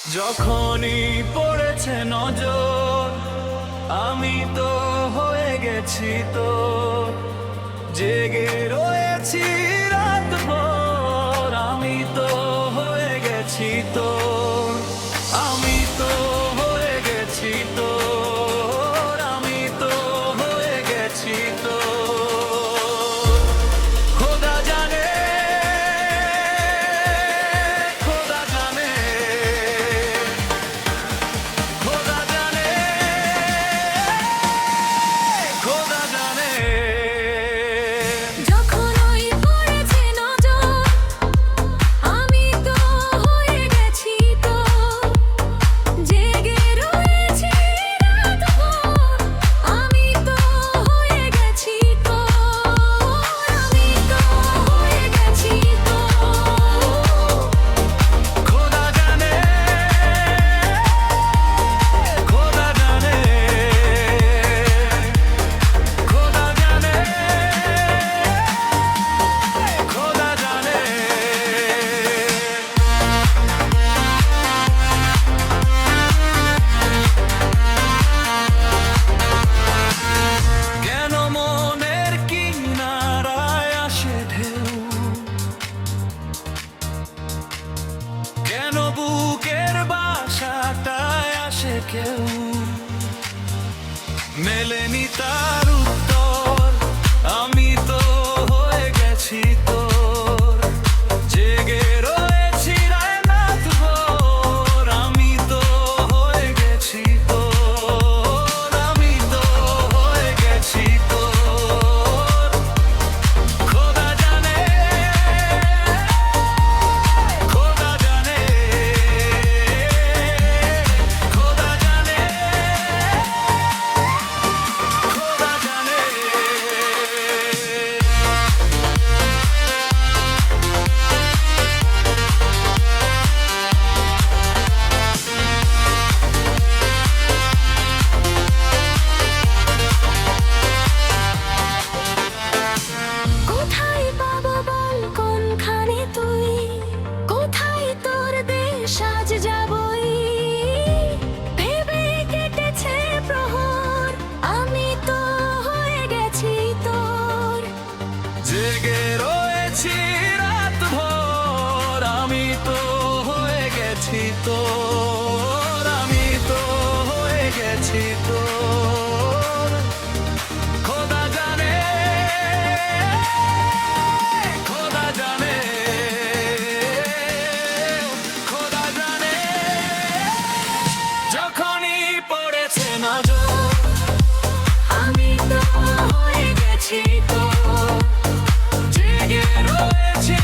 যখনই পড়েছে নজর আমি তো হয়ে গেছি তো জেগে রয়েছি রাত ভোর আমি তো হয়ে গেছি তো আমি তো হয়ে গেছি তো আমি তো হয়ে গেছি তো খোদা জানে খোদা জানে খোদা জানে খোদা জানে যখন ওই পড়েছে নজর আমি তো হয়ে গেছি তো জেগে রয়েছি রাত ভোর আমি তো হয়ে গেছি তো আমি তো হয়ে গেছি তো খোদা জানে খোদা জানে খোদা জানে খোদা জানে কেন মনের কিনারায় আসে ঢেউ কেন বুকের বাসাটায় আসে কেউ মেলেনি তার উত্তর আমি তো হয়ে গেছি তোর জেগে রয়েছি রাত ভোর আমি তো হয়ে গেছি তোর আমি তো হয়ে গেছি তোর খোদা জানে খোদা জানে খোদা জানে খোদা জানে কোথায় পাবো বল কোনখানে তুই কোথায় তোর দেশ আজ যাবই ভেবে কেটেছে প্রহর আমি তো হয়ে গেছি তোর জেগে রয়েছি রাত ভোর আমি তো হয়ে গেছি তোর আমি তো হয়ে গেছি তোর খোদা জানে খোদা জানে খোদা জানে যখনই পড়েছে নজর আমি তো হয়ে গেছি তোর জেগে রয়েছি